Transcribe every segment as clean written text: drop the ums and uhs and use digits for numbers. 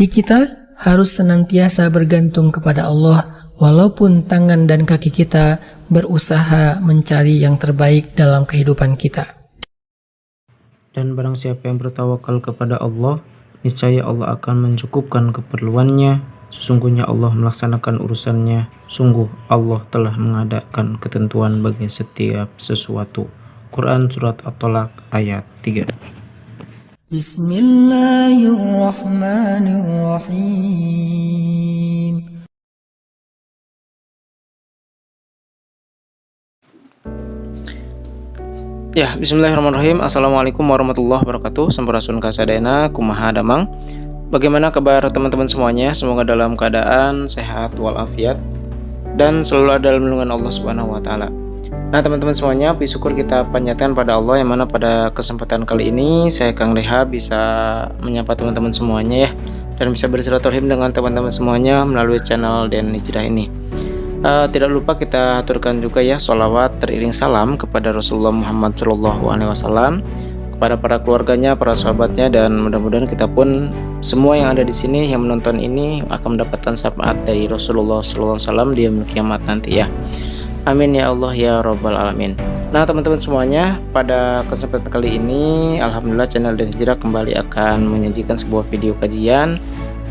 Kita harus senantiasa bergantung kepada Allah, walaupun tangan dan kaki kita berusaha mencari yang terbaik dalam kehidupan kita. Dan barang siapa yang bertawakal kepada Allah, niscaya Allah akan mencukupkan keperluannya. Sesungguhnya Allah melaksanakan urusannya. Sungguh Allah telah mengadakan ketentuan bagi setiap sesuatu. Quran Surat At-Tolaq ayat 3. Bismillahirrahmanirrahim. Ya, bismillahirrahmanirrahim. Assalamualaikum warahmatullahi wabarakatuh. Sampurasun kasadena, kumaha damang. Bagaimana kabar teman-teman semuanya? Semoga dalam keadaan sehat walafiat dan selalu ada dalam lindungan Allah Subhanahu wa taala. Nah, teman-teman semuanya, puji syukur kita panjatkan pada Allah yang mana pada kesempatan kali ini saya Kang Deha bisa menyapa teman-teman semuanya ya, dan bisa bersilaturahim dengan teman-teman semuanya melalui channel Dan Hijrah ini. Tidak lupa kita aturkan juga ya sholawat teriring salam kepada Rasulullah Muhammad SAW, kepada para keluarganya, para sahabatnya, dan mudah-mudahan kita pun semua yang ada di sini yang menonton ini akan mendapatkan syafaat dari Rasulullah SAW di yaumil kiamat nanti ya. Amin ya Allah ya Rabbal Alamin. Nah, teman-teman semuanya, pada kesempatan kali ini alhamdulillah channel Dan Hijrah kembali akan menyajikan sebuah video kajian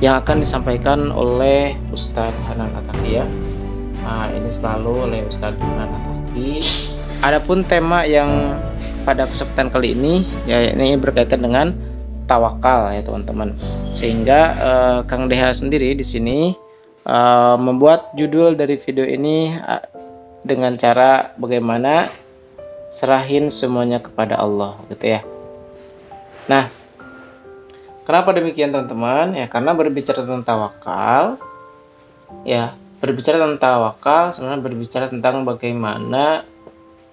yang akan disampaikan oleh Ustadz Hanan Ataki ya. Nah, ini selalu oleh Ustadz Hanan Ataki. Adapun tema yang pada kesempatan kali ini ya, ini berkaitan dengan tawakal ya teman-teman. Sehingga Kang Deha sendiri di sini membuat judul dari video ini dengan cara bagaimana serahin semuanya kepada Allah gitu ya. Nah, kenapa demikian teman-teman? Ya karena berbicara tentang tawakal ya, sebenarnya berbicara tentang bagaimana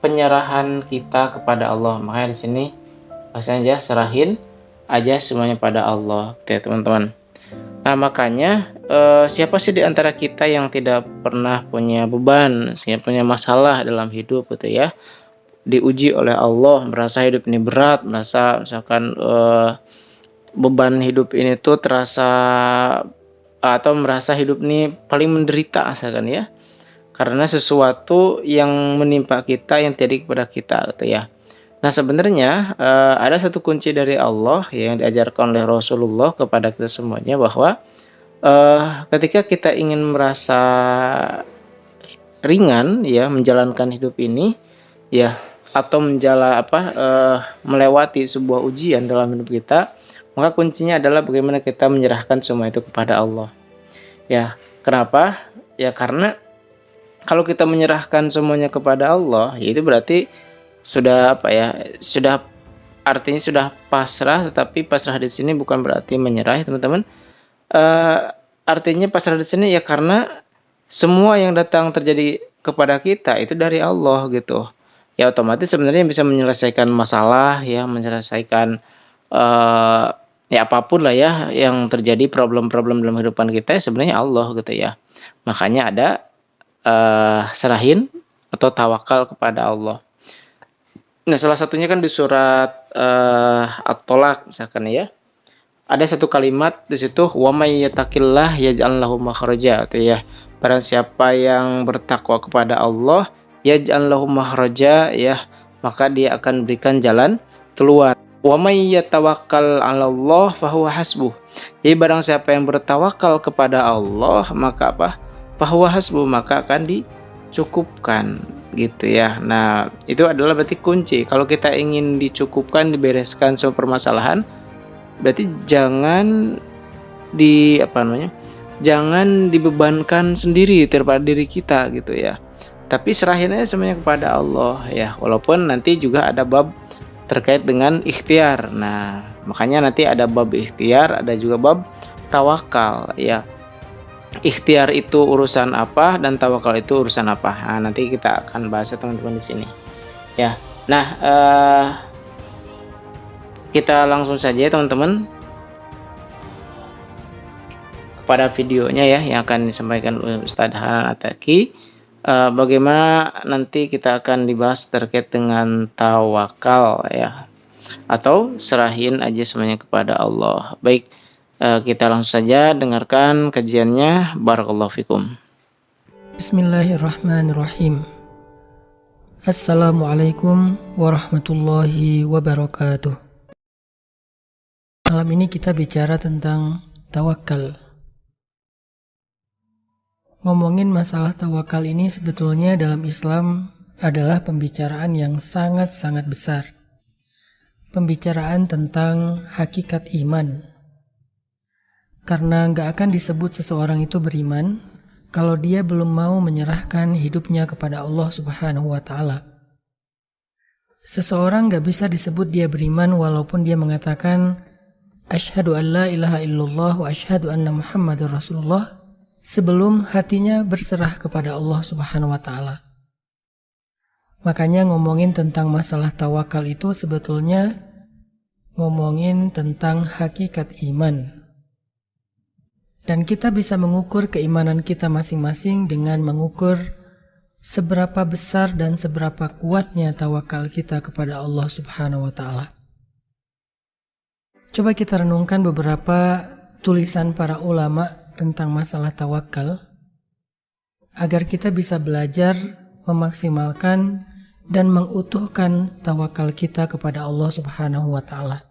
penyerahan kita kepada Allah. Makanya di sini bahasanya aja serahin aja semuanya pada Allah gitu ya teman-teman. Nah, makanya siapa sih di antara kita yang tidak pernah punya beban, punya masalah dalam hidup gitu ya, diuji oleh Allah, merasa hidup ini berat, merasa misalkan beban hidup ini tuh terasa, atau merasa hidup ini paling menderita misalkan ya, karena sesuatu yang menimpa kita yang terjadi kepada kita gitu ya. Nah, sebenarnya ada satu kunci dari Allah yang diajarkan oleh Rasulullah kepada kita semuanya, bahwa ketika kita ingin merasa ringan ya menjalankan hidup ini ya, atau melewati sebuah ujian dalam hidup kita, maka kuncinya adalah bagaimana kita menyerahkan semua itu kepada Allah. Ya, kenapa? Ya karena kalau kita menyerahkan semuanya kepada Allah, ya itu berarti sudah artinya sudah pasrah. Tetapi pasrah di sini bukan berarti menyerah ya teman-teman. Artinya pasrah di sini ya karena semua yang datang terjadi kepada kita itu dari Allah gitu. Ya otomatis sebenarnya yang bisa menyelesaikan masalah ya, menyelesaikan ya apapun lah ya yang terjadi, problem-problem dalam kehidupan kita ya sebenarnya Allah gitu ya. Makanya ada serahin atau tawakal kepada Allah. Nah, salah satunya kan di surat At-Tolaq misalkan ya. Ada satu kalimat di situ, wa may yattaqillah yaj'al lahu makhraja gitu ya. Barang siapa yang bertakwa kepada Allah, yaj'al lahu makhraja ya, maka dia akan berikan jalan keluar. Wa may yatawakkal 'alallah fahuwa hasbuh. Jadi barang siapa yang bertawakal kepada Allah, maka fahuwa hasbuh, maka akan dicukupkan gitu ya. Nah, itu adalah berarti kunci. Kalau kita ingin dicukupkan, dibereskan semua permasalahan, berarti jangan jangan dibebankan sendiri terhadap diri kita gitu ya. Tapi serahin aja semuanya kepada Allah ya. Walaupun nanti juga ada bab terkait dengan ikhtiar. Nah, makanya nanti ada bab ikhtiar, ada juga bab tawakal ya. Ikhtiar itu urusan apa dan tawakal itu urusan apa? Nah, nanti kita akan bahas teman-teman di sini. Ya. Nah, kita langsung saja teman-teman kepada videonya ya yang akan disampaikan oleh Ustadz Hanan Ataki. Bagaimana nanti kita akan dibahas terkait dengan tawakal ya, atau serahin aja semuanya kepada Allah. Baik, Kita langsung saja dengarkan kajiannya. Barakallahu fikum. Bismillahirrahmanirrahim. Assalamualaikum warahmatullahi wabarakatuh. Malam ini kita bicara tentang tawakal. Ngomongin masalah tawakal ini sebetulnya dalam Islam adalah pembicaraan yang sangat-sangat besar. Pembicaraan tentang hakikat iman. Karena nggak akan disebut seseorang itu beriman kalau dia belum mau menyerahkan hidupnya kepada Allah Subhanahu wa Ta'ala. Seseorang gak bisa disebut dia beriman walaupun dia mengatakan Asyhadu an la ilaha illallah wa asyhadu anna Muhammadar Rasulullah sebelum hatinya berserah kepada Allah Subhanahu wa Ta'ala. Makanya ngomongin tentang masalah tawakal itu sebetulnya ngomongin tentang hakikat iman. Dan kita bisa mengukur keimanan kita masing-masing dengan mengukur seberapa besar dan seberapa kuatnya tawakal kita kepada Allah Subhanahu wa Ta'ala. Coba kita renungkan beberapa tulisan para ulama tentang masalah tawakal agar kita bisa belajar memaksimalkan dan mengutuhkan tawakal kita kepada Allah Subhanahu wa Ta'ala.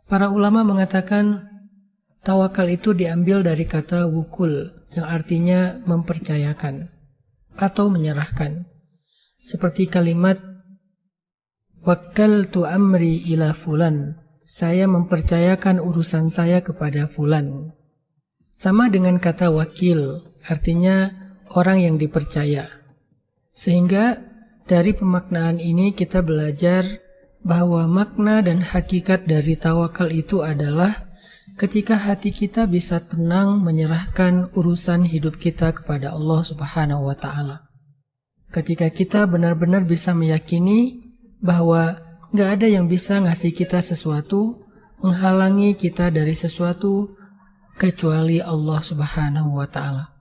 Para ulama mengatakan tawakal itu diambil dari kata wukul yang artinya mempercayakan atau menyerahkan. Seperti kalimat wakkaltu amri ila fulan, saya mempercayakan urusan saya kepada fulan. Sama dengan kata wakil, artinya orang yang dipercaya. Sehingga dari pemaknaan ini kita belajar bahwa makna dan hakikat dari tawakal itu adalah ketika hati kita bisa tenang menyerahkan urusan hidup kita kepada Allah Subhanahu wa Ta'ala. Ketika kita benar-benar bisa meyakini bahwa gak ada yang bisa ngasih kita sesuatu, menghalangi kita dari sesuatu kecuali Allah Subhanahu wa Ta'ala.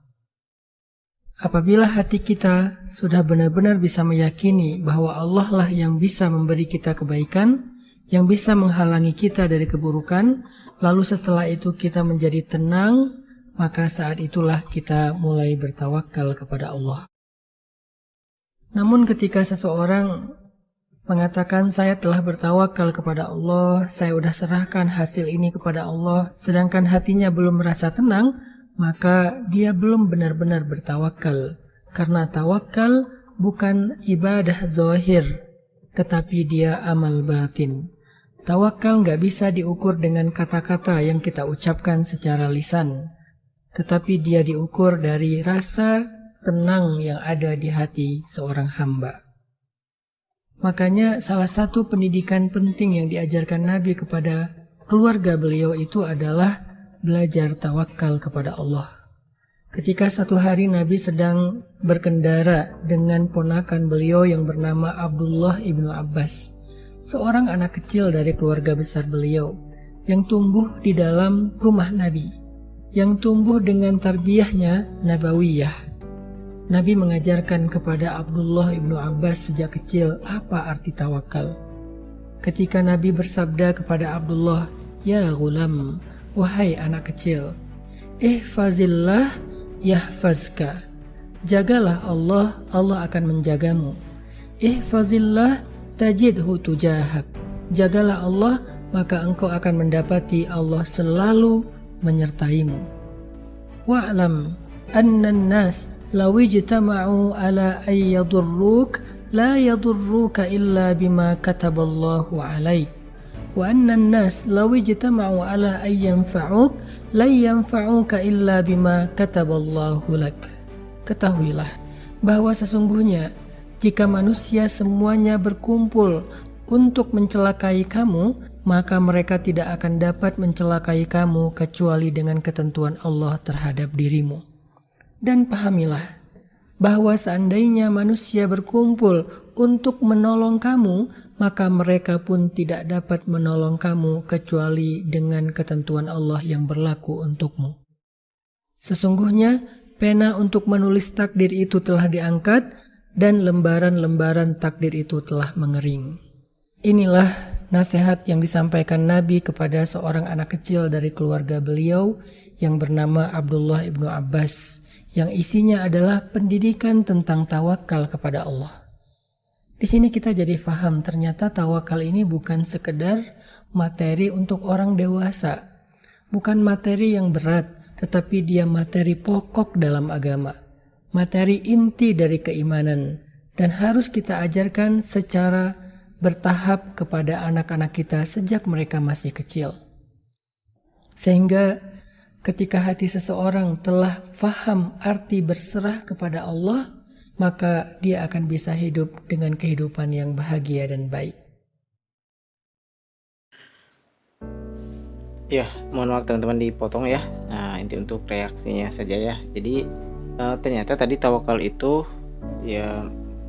Apabila hati kita sudah benar-benar bisa meyakini bahwa Allah lah yang bisa memberi kita kebaikan, yang bisa menghalangi kita dari keburukan, lalu setelah itu kita menjadi tenang, maka saat itulah kita mulai bertawakal kepada Allah. Namun ketika seseorang mengatakan saya telah bertawakal kepada Allah, saya sudah serahkan hasil ini kepada Allah, sedangkan hatinya belum merasa tenang, maka dia belum benar-benar bertawakal. Karena tawakal bukan ibadah zahir, tetapi dia amal batin. Tawakal gak bisa diukur dengan kata-kata yang kita ucapkan secara lisan, tetapi dia diukur dari rasa tenang yang ada di hati seorang hamba. Makanya salah satu pendidikan penting yang diajarkan Nabi kepada keluarga beliau itu adalah belajar tawakal kepada Allah. Ketika satu hari Nabi sedang berkendara dengan ponakan beliau yang bernama Abdullah ibnu Abbas, seorang anak kecil dari keluarga besar beliau yang tumbuh di dalam rumah Nabi, yang tumbuh dengan tarbiyahnya nabawiyah. Nabi mengajarkan kepada Abdullah ibnu Abbas sejak kecil apa arti tawakal. Ketika Nabi bersabda kepada Abdullah, "Ya gulam, wahai anak kecil, ihfazillah yahfazka." Jagalah Allah, Allah akan menjagamu. Ihfazillah tajidhu tujahak. Jagalah Allah, maka engkau akan mendapati Allah selalu menyertaimu. Wa'lam annan nas law ijtama'u ala ay yadurruk la yadurruka illa bima kataballahu alaik. Wa annan nas law ijtama'u ala ay yanfa'uk la yanfa'uka illa bima kataballahu lak. Ketahuilah bahwa sesungguhnya jika manusia semuanya berkumpul untuk mencelakai kamu, maka mereka tidak akan dapat mencelakai kamu kecuali dengan ketentuan Allah terhadap dirimu. Dan pahamilah bahwa seandainya manusia berkumpul untuk menolong kamu, maka mereka pun tidak dapat menolong kamu kecuali dengan ketentuan Allah yang berlaku untukmu. Sesungguhnya pena untuk menulis takdir itu telah diangkat dan lembaran-lembaran takdir itu telah mengering. Inilah nasihat yang disampaikan Nabi kepada seorang anak kecil dari keluarga beliau yang bernama Abdullah ibnu Abbas, yang isinya adalah pendidikan tentang tawakal kepada Allah. Di sini kita jadi faham ternyata tawakal ini bukan sekedar materi untuk orang dewasa, bukan materi yang berat, tetapi dia materi pokok dalam agama, materi inti dari keimanan, dan harus kita ajarkan secara bertahap kepada anak-anak kita sejak mereka masih kecil. Sehingga ketika hati seseorang telah faham arti berserah kepada Allah, maka dia akan bisa hidup dengan kehidupan yang bahagia dan baik. Ya, mohon maaf teman-teman dipotong ya. Nah, inti untuk reaksinya saja ya. Jadi ternyata tadi tawakal itu ya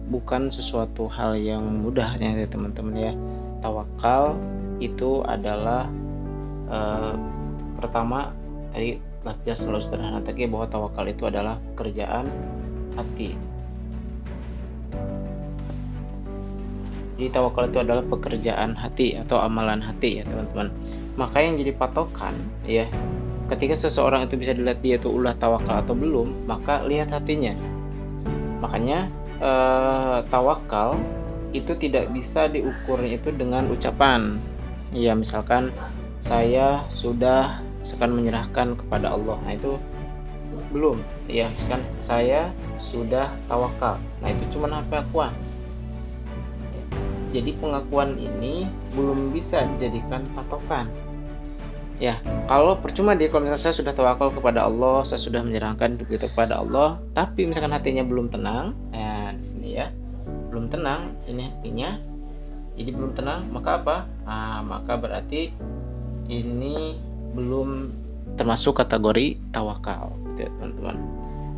bukan sesuatu hal yang mudah ya teman-teman ya. Tawakal itu adalah pertama tadi jelas selalu sederhana tadi bahwa tawakal itu adalah pekerjaan hati. Jadi tawakal itu adalah pekerjaan hati atau amalan hati ya teman-teman. Maka yang jadi patokan ya, ketika seseorang itu bisa dilihat dia itu ulah tawakal atau belum, maka lihat hatinya. Makanya tawakal itu tidak bisa diukur itu dengan ucapan. Ya misalkan saya sudah menyerahkan kepada Allah. Nah itu belum. Ya misalkan saya sudah tawakal. Nah itu cuma pengakuan. Jadi pengakuan ini belum bisa dijadikan patokan. Ya, kalau percuma dia kalau misalnya saya sudah tawakal kepada Allah, saya sudah menyerahkan begitu kepada Allah, tapi misalkan hatinya belum tenang, nah di sini ya, belum tenang, di sini hatinya, jadi belum tenang, maka apa? Nah, maka berarti ini belum termasuk kategori tawakal, gitu ya teman-teman.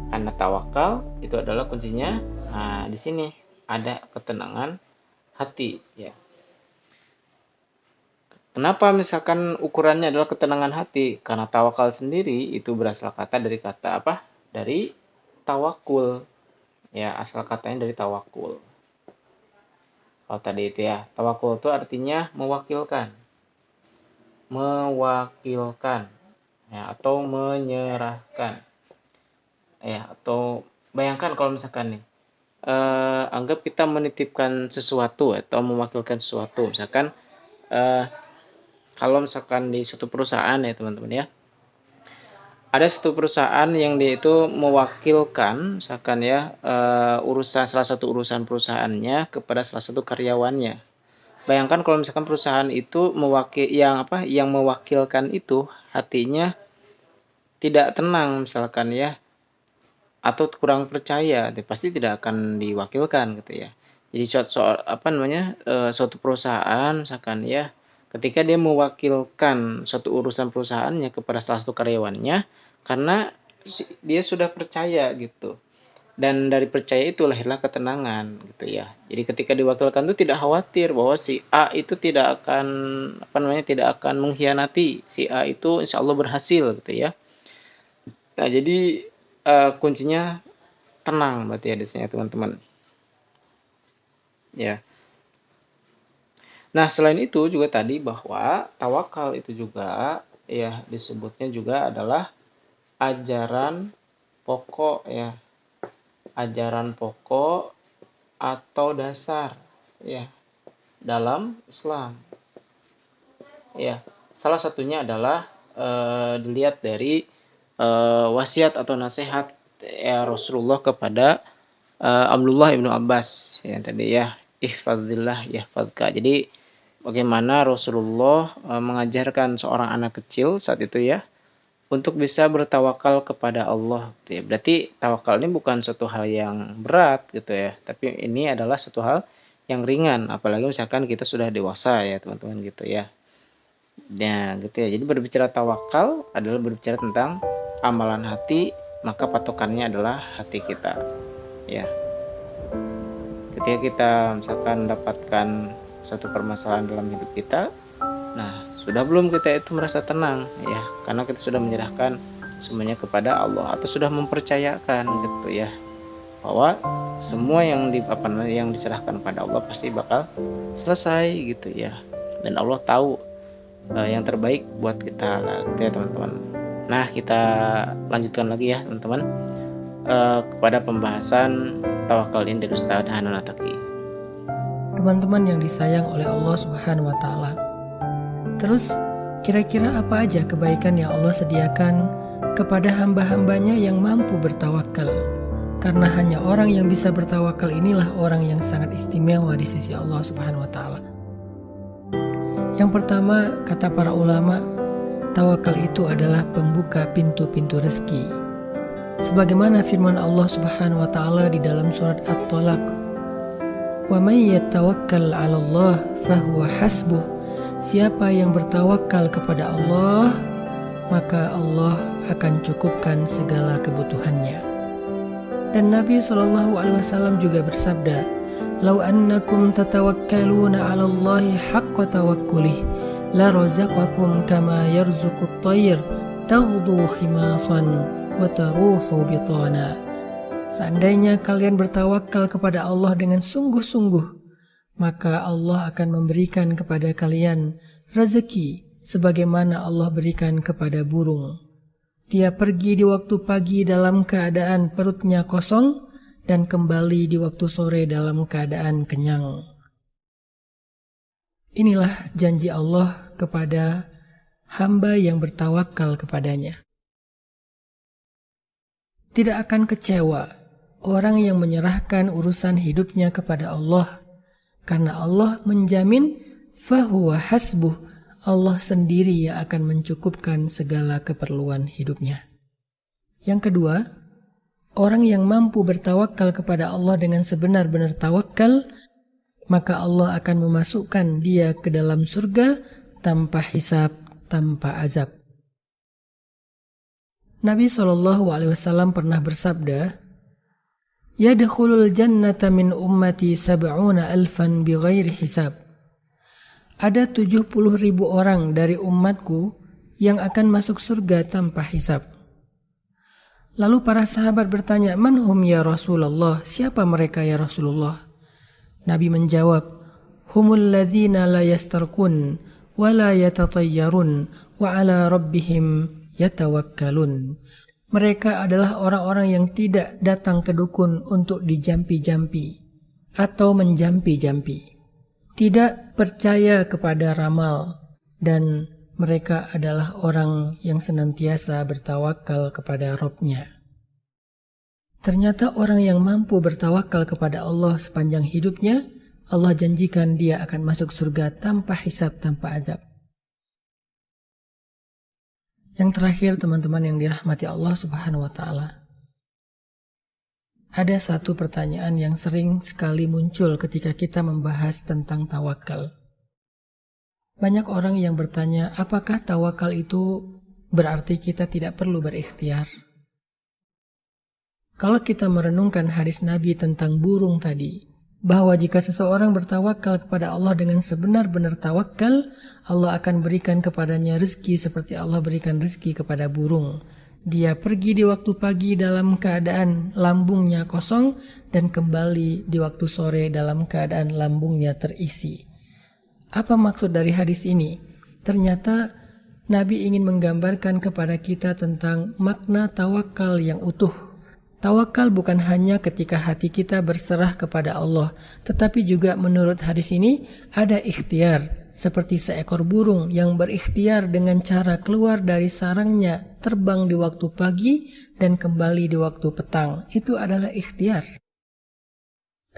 Karena tawakal itu adalah kuncinya, nah di sini ada ketenangan hati ya. Kenapa misalkan ukurannya adalah ketenangan hati? Karena tawakal sendiri itu berasal kata dari kata apa? Dari tawakul. Ya, asal katanya dari tawakul. Kalau tadi itu ya, tawakul itu artinya mewakilkan. Mewakilkan ya, atau menyerahkan. Ya, atau bayangkan kalau misalkan nih anggap kita menitipkan sesuatu atau mewakilkan sesuatu, misalkan kalau misalkan di suatu perusahaan ya teman-teman ya, ada satu perusahaan yang dia itu mewakilkan misalkan ya salah satu urusan perusahaannya kepada salah satu karyawannya. Bayangkan kalau misalkan perusahaan itu yang mewakilkan itu hatinya tidak tenang misalkan ya, atau kurang percaya, pasti tidak akan diwakilkan gitu ya. Jadi suatu perusahaan misalkan ya, ketika dia mewakilkan suatu urusan perusahaannya kepada salah satu karyawannya, karena dia sudah percaya gitu. Dan dari percaya itu lahirlah ketenangan gitu ya. Jadi ketika diwakilkan itu tidak khawatir bahwa si A itu tidak akan mengkhianati. Si A itu insya Allah berhasil gitu ya. Nah, jadi kuncinya tenang berarti ya di sini teman-teman. Ya. Nah, selain itu juga tadi bahwa tawakal itu juga ya disebutnya juga adalah ajaran pokok ya. Ajaran pokok atau dasar ya dalam Islam. Ya, salah satunya adalah dilihat dari wasiat atau nasihat ya Rasulullah kepada Abdullah ibnu Abbas yang tadi ya, ihfadzillah yahfadzka. Jadi bagaimana Rasulullah mengajarkan seorang anak kecil saat itu ya untuk bisa bertawakal kepada Allah gitu ya. Berarti tawakal ini bukan suatu hal yang berat gitu ya, tapi ini adalah suatu hal yang ringan, apalagi misalkan kita sudah dewasa ya teman-teman gitu ya. Nah gitu ya, jadi berbicara tawakal adalah berbicara tentang amalan hati, maka patokannya adalah hati kita ya. Ketika kita misalkan mendapatkan suatu permasalahan dalam hidup kita, nah sudah belum kita itu merasa tenang ya, karena kita sudah menyerahkan semuanya kepada Allah atau sudah mempercayakan gitu ya, bahwa semua yang diserahkan pada Allah pasti bakal selesai gitu ya. dan Allah tahu yang terbaik buat kita lah gitu ya teman-teman. Nah, kita lanjutkan lagi ya teman-teman kepada pembahasan tawakal ini dari Ustaz Hanun Ataki. Teman-teman yang disayang oleh Allah Subhanahu wa taala. Terus kira-kira apa aja kebaikan yang Allah sediakan kepada hamba-hambanya yang mampu bertawakal? Karena hanya orang yang bisa bertawakal inilah orang yang sangat istimewa di sisi Allah Subhanahu wa taala. Yang pertama, kata para ulama, tawakal itu adalah pembuka pintu-pintu rezeki. Sebagaimana firman Allah Subhanahu wa taala di dalam surat At-Talaq, "Wa may yatawakkal 'ala Allah fahuwa hasbuh." Siapa yang bertawakal kepada Allah, maka Allah akan cukupkan segala kebutuhannya. Dan Nabi SAW juga bersabda, "Lau annakum tatawakkaluna 'ala Allahi haqqa tawakkulih, la razaqakum kama yarzuqut tayr, taghdu khimasan wa taruhu bitana." Seandainya kalian bertawakal kepada Allah dengan sungguh-sungguh, maka Allah akan memberikan kepada kalian rezeki sebagaimana Allah berikan kepada burung. Dia pergi di waktu pagi dalam keadaan perutnya kosong dan kembali di waktu sore dalam keadaan kenyang. Inilah janji Allah kepada hamba yang bertawakal kepadanya. Tidak akan kecewa orang yang menyerahkan urusan hidupnya kepada Allah, karena Allah menjamin fahuwa hasbuh, Allah sendiri yang akan mencukupkan segala keperluan hidupnya. Yang kedua, orang yang mampu bertawakal kepada Allah dengan sebenar-benar tawakal, maka Allah akan memasukkan dia ke dalam surga tanpa hisab, tanpa azab. Nabi SAW pernah bersabda, "Yadkhulul jannata min ummati sab'una alfan bighairi hisab." Ada 70.000 orang dari umatku yang akan masuk surga tanpa hisab. Lalu para sahabat bertanya, "Man hum ya Rasulullah?" Siapa mereka ya Rasulullah? Nabi menjawab, "Humul ladzina la yastarqun wa la yatatayyarun wa ala rabbihim yatawakkalun." Mereka adalah orang-orang yang tidak datang ke dukun untuk dijampi-jampi atau menjampi-jampi. Tidak percaya kepada ramal, dan mereka adalah orang yang senantiasa bertawakal kepada Rabb-Nya. Ternyata orang yang mampu bertawakal kepada Allah sepanjang hidupnya, Allah janjikan dia akan masuk surga tanpa hisab, tanpa azab. Yang terakhir teman-teman yang dirahmati Allah Subhanahu wa taala. Ada satu pertanyaan yang sering sekali muncul ketika kita membahas tentang tawakal. Banyak orang yang bertanya, apakah tawakal itu berarti kita tidak perlu berikhtiar? Kalau kita merenungkan hadis Nabi tentang burung tadi, bahwa jika seseorang bertawakal kepada Allah dengan sebenar-benar tawakal, Allah akan berikan kepadanya rezeki seperti Allah berikan rezeki kepada burung. Dia pergi di waktu pagi dalam keadaan lambungnya kosong dan kembali di waktu sore dalam keadaan lambungnya terisi. Apa maksud dari hadis ini? Ternyata Nabi ingin menggambarkan kepada kita tentang makna tawakal yang utuh. Tawakal bukan hanya ketika hati kita berserah kepada Allah, tetapi juga menurut hadis ini ada ikhtiar, seperti seekor burung yang berikhtiar dengan cara keluar dari sarangnya, terbang di waktu pagi dan kembali di waktu petang. Itu adalah ikhtiar.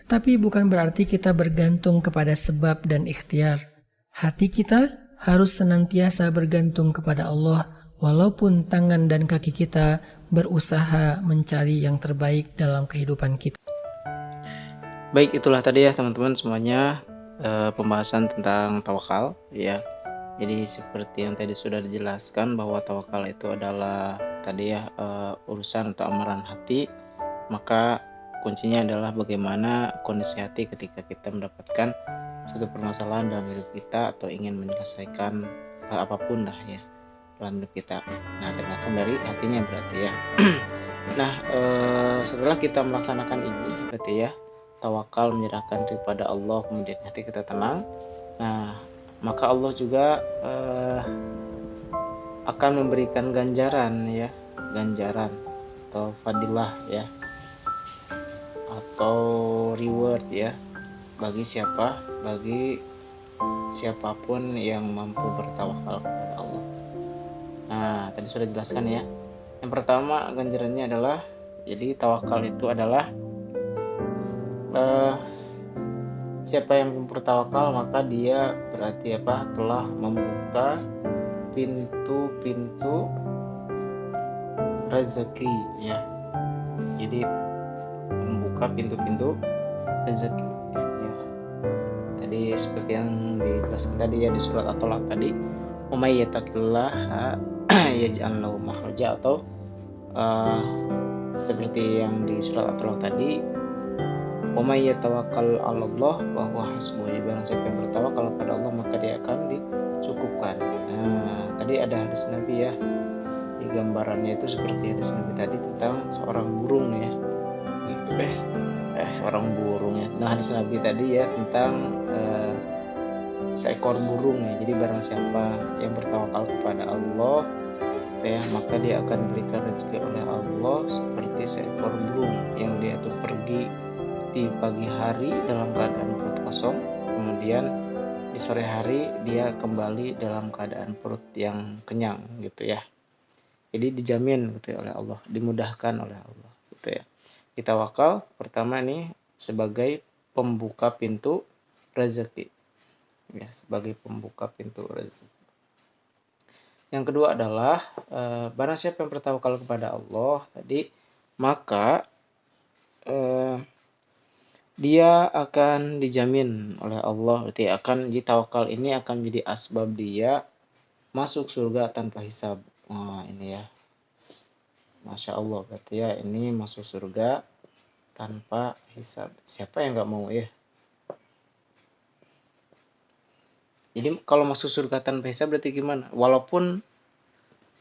Tetapi bukan berarti kita bergantung kepada sebab dan ikhtiar. Hati kita harus senantiasa bergantung kepada Allah, walaupun tangan dan kaki kita berusaha mencari yang terbaik dalam kehidupan kita. Baik, itulah tadi ya teman-teman semuanya pembahasan tentang tawakal ya. Jadi seperti yang tadi sudah dijelaskan bahwa tawakal itu adalah tadi ya urusan atau amaran hati. Maka kuncinya adalah bagaimana kondisi hati ketika kita mendapatkan suatu permasalahan dalam hidup kita atau ingin menyelesaikan apapun lah ya dalam hidup kita. Nah, tergantung dari hatinya berarti ya. Nah, setelah kita melaksanakan ini berarti ya tawakal, menyerahkan kepada Allah, kemudian hati kita tenang. Nah, maka Allah juga akan memberikan ganjaran ya, ganjaran atau fadilah ya, atau reward ya, bagi siapapun yang mampu bertawakal kepada Allah. Nah, tadi sudah jelaskan ya. Yang pertama ganjarannya adalah, jadi tawakal itu adalah siapa yang bertawakal maka dia berarti apa? Telah membuka pintu-pintu rezeki ya. Jadi membuka pintu-pintu rezeki ya. Tadi seperti yang dijelaskan tadi ya di surat At-Tolaq tadi, "Umay yattaqillaha yaj'al lahu makhraja," atau seperti yang di surat At-Tolaq tadi, "Umay yatawakkal 'alallah wa huwa hasbuh." Barang siapa yang bertawakal kepada Allah maka dia akan dicukupkan. Nah, tadi ada hadis Nabi ya. Di gambarannya itu seperti hadis Nabi tadi tentang seorang burung ya. Seorang burung ya. Nah, hadis Nabi tadi ya tentang seekor burung ya. Jadi barang siapa yang bertawakal kepada Allah ya, maka dia akan diberikan rezeki oleh Allah seperti seekor burung yang dia tuh pergi di pagi hari dalam keadaan perut kosong, kemudian di sore hari dia kembali dalam keadaan perut yang kenyang gitu ya. Jadi dijamin gitu ya oleh Allah, dimudahkan oleh Allah gitu ya. Kita tawakal pertama nih sebagai pembuka pintu rezeki ya, sebagai pembuka pintu rezeki. Yang kedua adalah barang siapa yang bertawakal kepada Allah tadi, maka dia akan dijamin oleh Allah, berarti akan ditawakal ini akan menjadi asbab dia masuk surga tanpa hisab. Wah, ini ya, Masya Allah, berarti ya ini masuk surga tanpa hisab. Siapa yang nggak mau ya? Jadi kalau masuk surga tanpa hisab berarti gimana? Walaupun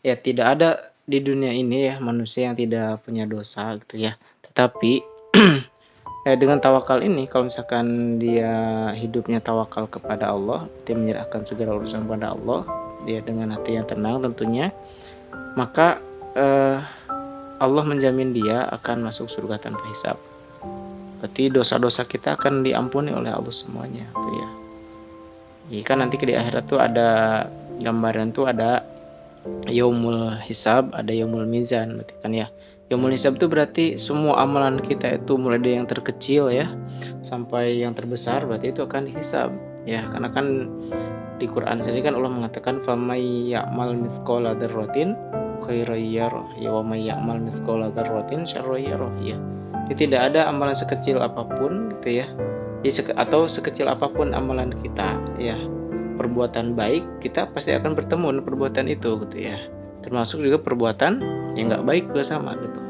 ya tidak ada di dunia ini ya manusia yang tidak punya dosa gitu ya. Tetapi dengan tawakal ini, kalau misalkan dia hidupnya tawakal kepada Allah, dia menyerahkan segala urusan kepada Allah, dia dengan hati yang tenang tentunya, maka Allah menjamin dia akan masuk surga tanpa hisab. Berarti dosa-dosa kita akan diampuni oleh Allah semuanya gitu ya. Jadi kan nanti di akhirat tuh ada gambaran tuh ada yaumul hisab, ada yaumul mizan, berarti kan ya. Yaumul hisab itu berarti semua amalan kita itu mulai dari yang terkecil ya sampai yang terbesar, berarti itu akan dihisab ya. Karena kan di Quran sendiri kan Allah mengatakan famay ya'mal misqala dzarratin khairan yarah ya wa may ya'mal misqala dzarratin syarran yarah ya. Jadi tidak ada amalan sekecil apapun gitu ya. Atau sekecil apapun amalan kita ya, perbuatan baik kita pasti akan bertemu dengan perbuatan itu gitu ya, termasuk juga perbuatan yang nggak baik juga sama gitu,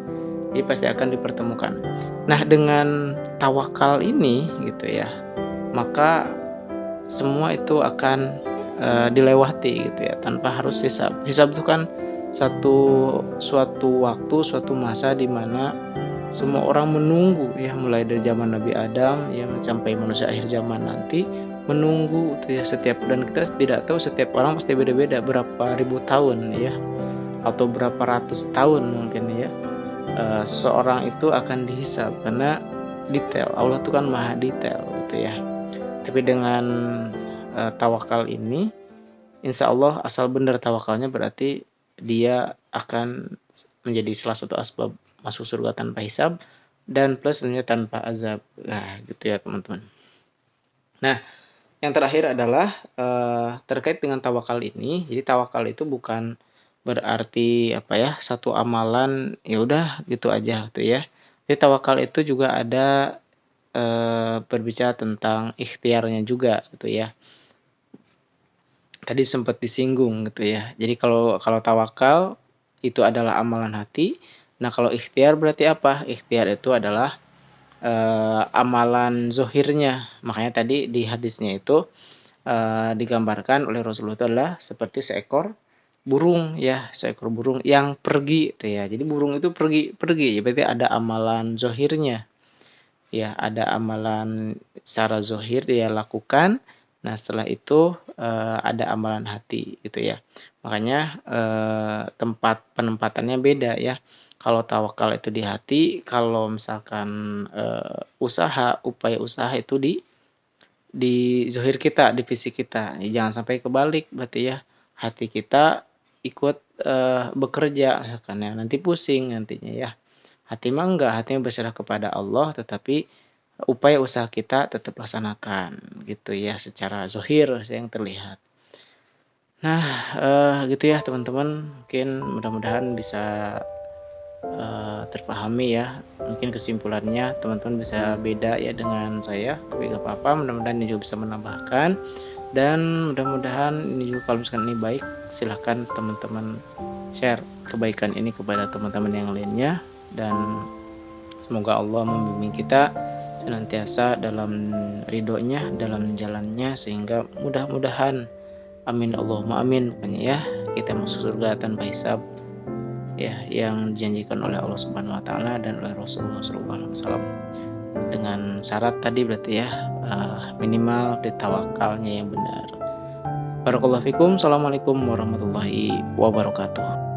jadi pasti akan dipertemukan. Nah, dengan tawakal ini gitu ya, maka semua itu akan dilewati gitu ya tanpa harus hisab. Hisab itu kan suatu waktu, suatu masa di mana semua orang menunggu ya, mulai dari zaman Nabi Adam ya sampai manusia akhir zaman nanti menunggu itu ya setiap, dan kita tidak tahu setiap orang pasti beda-beda berapa ribu tahun ya atau berapa ratus tahun mungkin ya seorang itu akan dihisab, karena detail Allah itu kan maha detail gitu ya. Tapi dengan tawakal ini insya Allah asal benar tawakalnya berarti dia akan menjadi salah satu asbab masuk surga tanpa hisab dan plus tentunya tanpa azab. Nah, gitu ya teman-teman. Nah, yang terakhir adalah terkait dengan tawakal ini. Jadi tawakal itu bukan berarti apa ya, satu amalan ya udah gitu aja tuh ya. Jadi tawakal itu juga ada berbicara tentang ikhtiarnya juga gitu ya. Tadi sempat disinggung gitu ya. Jadi kalau tawakal itu adalah amalan hati. Nah, kalau ikhtiar berarti apa? Ikhtiar itu adalah amalan zohirnya. Makanya tadi di hadisnya itu digambarkan oleh Rasulullah itu adalah seperti seekor burung ya, seekor burung yang pergi gitu ya. Jadi burung itu pergi ya, berarti ada amalan zohirnya. Ya, ada amalan secara zohir dia lakukan, Nah, setelah itu ada amalan hati gitu ya. Makanya tempat penempatannya beda ya. Kalau tawakal itu di hati, kalau misalkan upaya usaha itu di zuhir kita, di fisik kita. Ya, jangan sampai kebalik berarti ya. Hati kita ikut bekerja kan ya. Nanti pusing nantinya ya. Hati mah enggak, hatinya berserah kepada Allah, tetapi upaya usaha kita tetap laksanakan gitu ya secara zuhir yang terlihat. Nah, gitu ya teman-teman. Mungkin mudah-mudahan bisa terpahami ya. Mungkin kesimpulannya teman-teman bisa beda ya dengan saya, tapi gak apa-apa. Mudah-mudahan ini juga bisa menambahkan, dan mudah-mudahan ini juga kalau misalkan ini baik, silahkan teman-teman share kebaikan ini kepada teman-teman yang lainnya, dan semoga Allah membimbing kita senantiasa dalam ridhonya, dalam jalannya, sehingga mudah-mudahan, amin Allahumma amin, pokoknya ya, kita masuk surga tanpa hisab ya, yang dijanjikan oleh Allah Subhanahu wa taala dan oleh Rasulullah SAW. Dengan syarat tadi berarti ya, minimal di tawakalnya yang benar. Barakallahu fikum. Assalamualaikum warahmatullahi wabarakatuh.